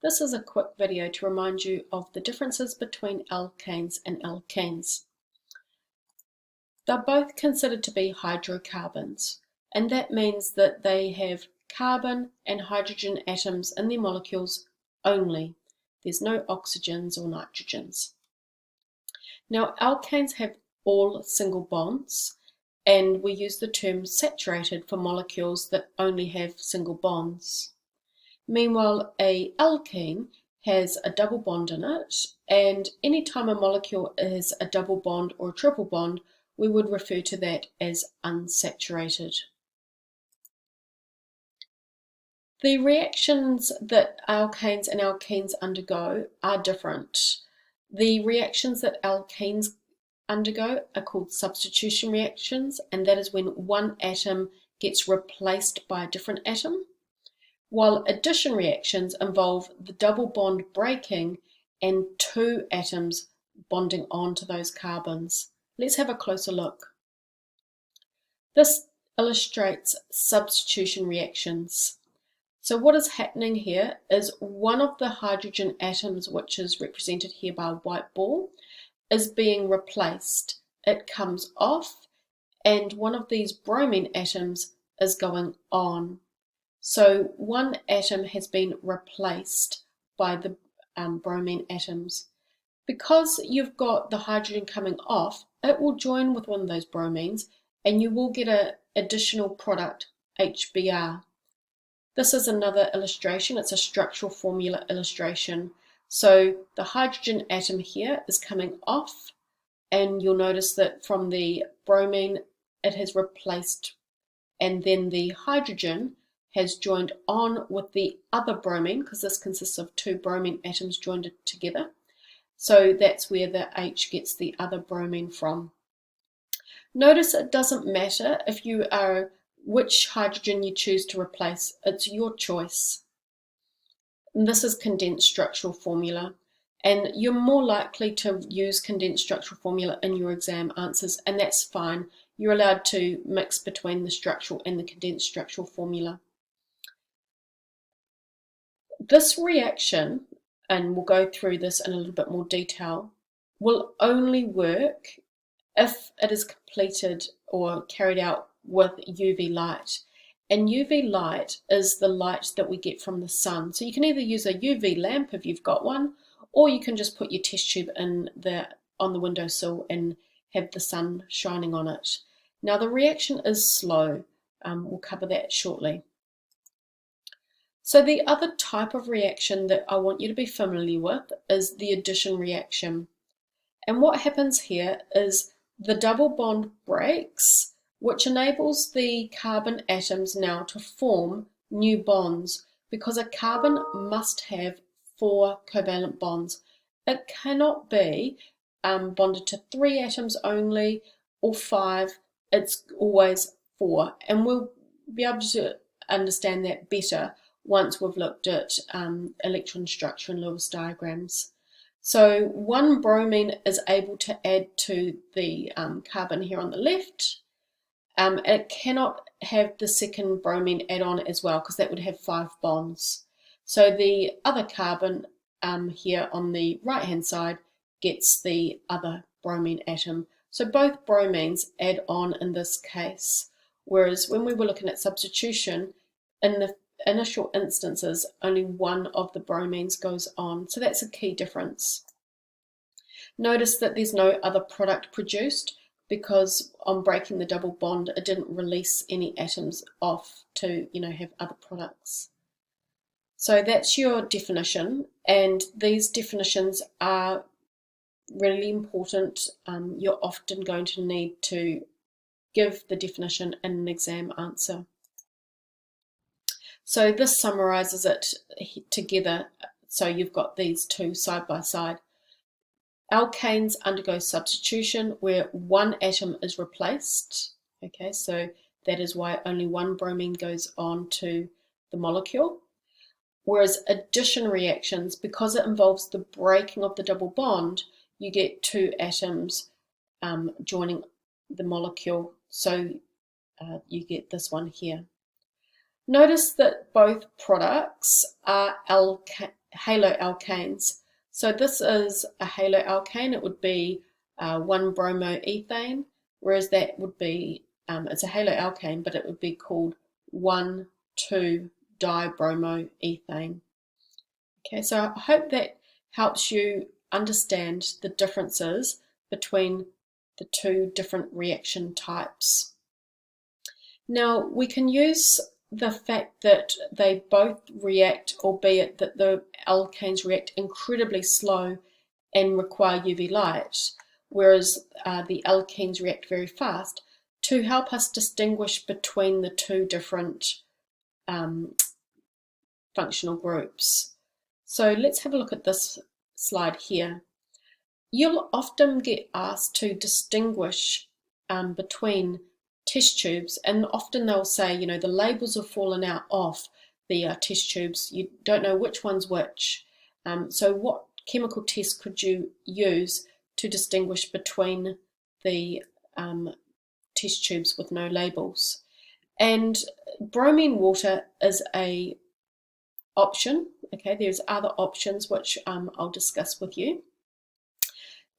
This is a quick video to remind you of the differences between alkanes and alkenes. They're both considered to be hydrocarbons, and that means that they have carbon and hydrogen atoms in their molecules only. There's no oxygens or nitrogens. Now, alkanes have all single bonds, and we use the term saturated for molecules that only have single bonds. Meanwhile, a alkene has a double bond in it, and anytime a molecule has a double bond or a triple bond, we would refer to that as unsaturated. The reactions that alkanes and alkenes undergo are different. The reactions that alkenes undergo are called substitution reactions, and that is when one atom gets replaced by a different atom, while addition reactions involve the double bond breaking and two atoms bonding onto those carbons. Let's have a closer look. This illustrates substitution reactions. So what is happening here is one of the hydrogen atoms, which is represented here by a white ball, is being replaced. It comes off, and one of these bromine atoms is going on. So one atom has been replaced by the bromine atoms. Because you've got the hydrogen coming off, it will join with one of those bromines, and you will get an additional product, HBr. This is another illustration. It's a structural formula illustration. So the hydrogen atom here is coming off, and you'll notice that from the bromine it has replaced, and then the hydrogen has joined on with the other bromine, because this consists of two bromine atoms joined together. So that's where the H gets the other bromine from. Notice it doesn't matter if you are which hydrogen you choose to replace, it's your choice. And this is condensed structural formula, and you're more likely to use condensed structural formula in your exam answers, and that's fine. You're allowed to mix between the structural and the condensed structural formula. This reaction, and we'll go through this in a little bit more detail, will only work if it is completed or carried out with UV light. And UV light is the light that we get from the sun. So you can either use a UV lamp if you've got one, or you can just put your test tube on the windowsill and have the sun shining on it. Now the reaction is slow. We'll cover that shortly. So the other type of reaction that I want you to be familiar with is the addition reaction. And what happens here is the double bond breaks, which enables the carbon atoms now to form new bonds, because a carbon must have 4 covalent bonds. It cannot be bonded to 3 atoms only or 5, it's always 4. And we'll be able to understand that better once we've looked at electron structure and Lewis diagrams. So one bromine is able to add to the carbon here on the left. It cannot have the second bromine add on as well, because that would have 5 bonds. So the other carbon here on the right hand side gets the other bromine atom. So both bromines add on in this case, whereas when we were looking at substitution, in the initial instances only one of the bromines goes on. So that's a key difference. Notice that there's no other product produced, because on breaking the double bond it didn't release any atoms off to have other products. So that's your definition, and these definitions are really important. You're often going to need to give the definition in an exam answer. So this summarizes it together. So you've got these two side by side. Alkanes undergo substitution where one atom is replaced. Okay, so that is why only one bromine goes on to the molecule. Whereas addition reactions, because it involves the breaking of the double bond, you get 2 atoms joining the molecule. So you get this one here. Notice that both products are haloalkanes. So this is a haloalkane. It would be 1-bromoethane, whereas that would be, it's a haloalkane, but it would be called 1,2-dibromoethane. Okay, so I hope that helps you understand the differences between the two different reaction types. Now, we can use the fact that they both react, albeit that the alkanes react incredibly slow and require UV light, whereas the alkenes react very fast, to help us distinguish between the two different functional groups. So let's have a look at this slide here. You'll often get asked to distinguish between test tubes, and often they'll say, you know, the labels have fallen out off the test tubes. You don't know which one's which. So what chemical test could you use to distinguish between the test tubes with no labels? And bromine water is a option. Okay, there's other options which I'll discuss with you.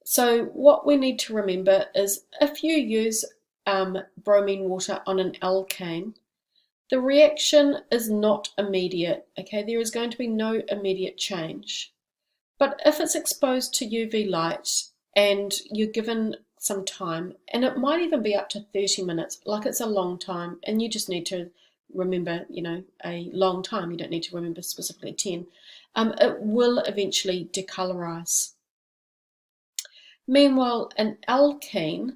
So what we need to remember is if you use bromine water on an alkane, the reaction is not immediate. Okay, there is going to be no immediate change. But if it's exposed to UV light and you're given some time, and it might even be up to 30 minutes, like it's a long time, and you just need to remember, you know, a long time, you don't need to remember specifically 10, it will eventually decolorize. Meanwhile, an alkene,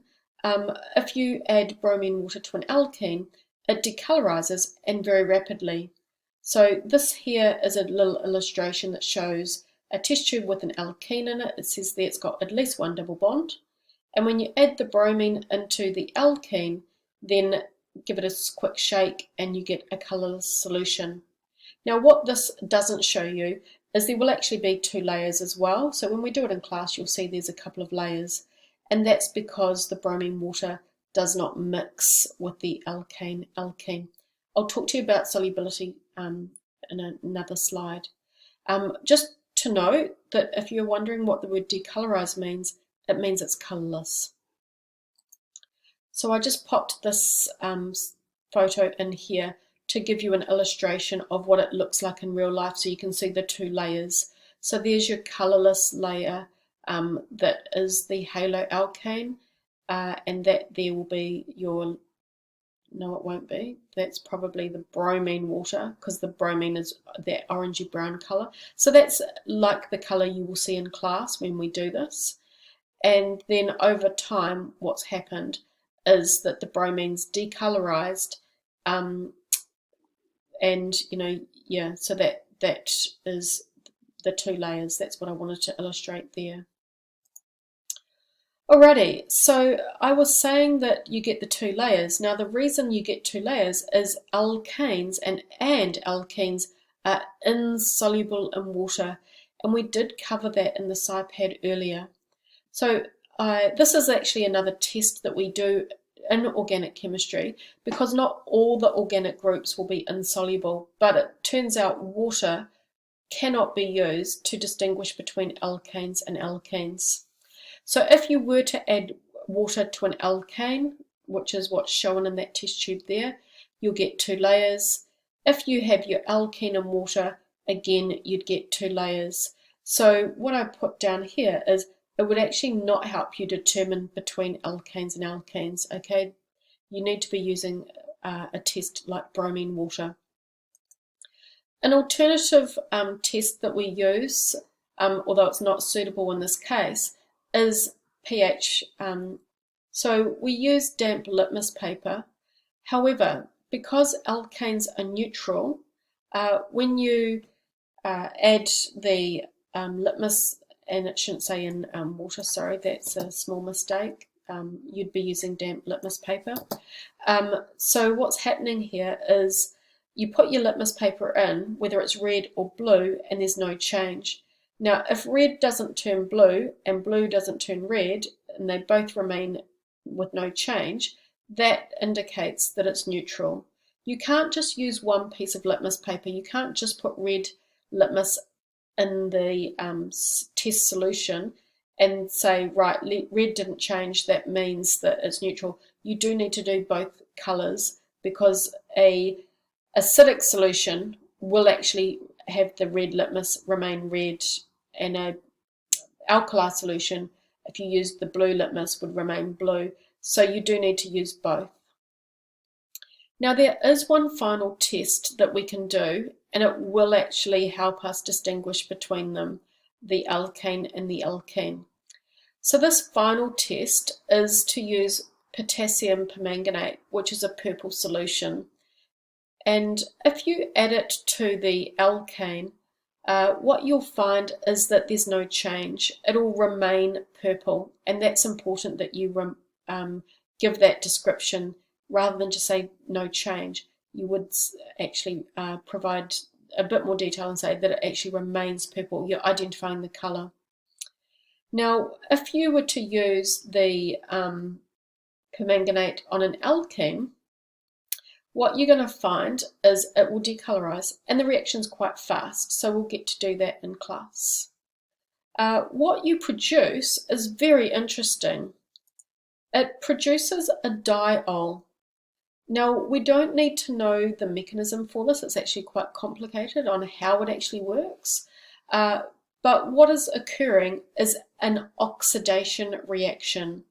if you add bromine water to an alkene, it decolorizes and very rapidly. So this here is a little illustration that shows a test tube with an alkene in it. It says there it's got at least one double bond. And when you add the bromine into the alkene, then give it a quick shake and you get a colorless solution. Now what this doesn't show you is there will actually be two layers as well. So when we do it in class, you'll see there's a couple of layers, and that's because the bromine water does not mix with the alkene. I'll talk to you about solubility in another slide. Just to note that if you're wondering what the word decolorize means, it means it's colorless. So I just popped this photo in here to give you an illustration of what it looks like in real life, so you can see the two layers. So there's your colorless layer that is the haloalkane, and that there will be your, no it won't be, that's probably the bromine water, because the bromine is that orangey brown color. So that's like the color you will see in class when we do this. And then over time what's happened is that the bromine's decolorized, and you know, yeah, so that is the two layers. That's what I wanted to illustrate there. Alrighty, so I was saying that you get the two layers. Now the reason you get two layers is alkanes and alkenes are insoluble in water, and we did cover that in the SciPad earlier. So this is actually another test that we do in organic chemistry, because not all the organic groups will be insoluble, but it turns out water cannot be used to distinguish between alkanes and alkenes. So if you were to add water to an alkane, which is what's shown in that test tube there, you'll get two layers. If you have your alkene and water, again, you'd get two layers. So what I put down here is it would actually not help you determine between alkanes and alkenes, okay? You need to be using a test like bromine water. An alternative test that we use, although it's not suitable in this case, is pH. So we use damp litmus paper. However, because alkanes are neutral, when you add the litmus, and it shouldn't say in water, sorry, that's a small mistake. You'd be using damp litmus paper. So what's happening here is you put your litmus paper in, whether it's red or blue, and there's no change. Now, if red doesn't turn blue and blue doesn't turn red, and they both remain with no change, that indicates that it's neutral. You can't just use one piece of litmus paper. You can't just put red litmus in the test solution and say, right, red didn't change, that means that it's neutral. You do need to do both colours, because a acidic solution will actually have the red litmus remain red, and a alkali solution, if you use the blue litmus, would remain blue. So you do need to use both. Now there is one final test that we can do, and it will actually help us distinguish between them, the alkane and the alkene. So this final test is to use potassium permanganate, which is a purple solution. And if you add it to the alkane, what you'll find is that there's no change. It'll remain purple, and that's important that you give that description rather than just say no change. You would actually provide a bit more detail and say that it actually remains purple. You're identifying the colour. Now, if you were to use the permanganate on an alkene, what you're going to find is it will decolorize, and the reaction's quite fast, so we'll get to do that in class. What you produce is very interesting. It produces a diol. Now, we don't need to know the mechanism for this. It's actually quite complicated on how it actually works. But what is occurring is an oxidation reaction.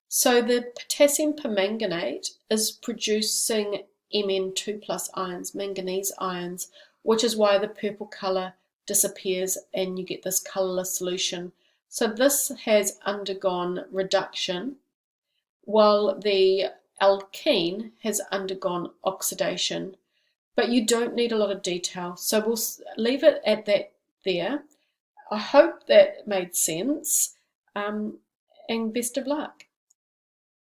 So the potassium permanganate is producing Mn2+ ions, manganese ions, which is why the purple colour disappears and you get this colourless solution. So this has undergone reduction, while the alkene has undergone oxidation. But you don't need a lot of detail, so we'll leave it at that there. I hope that made sense, and best of luck.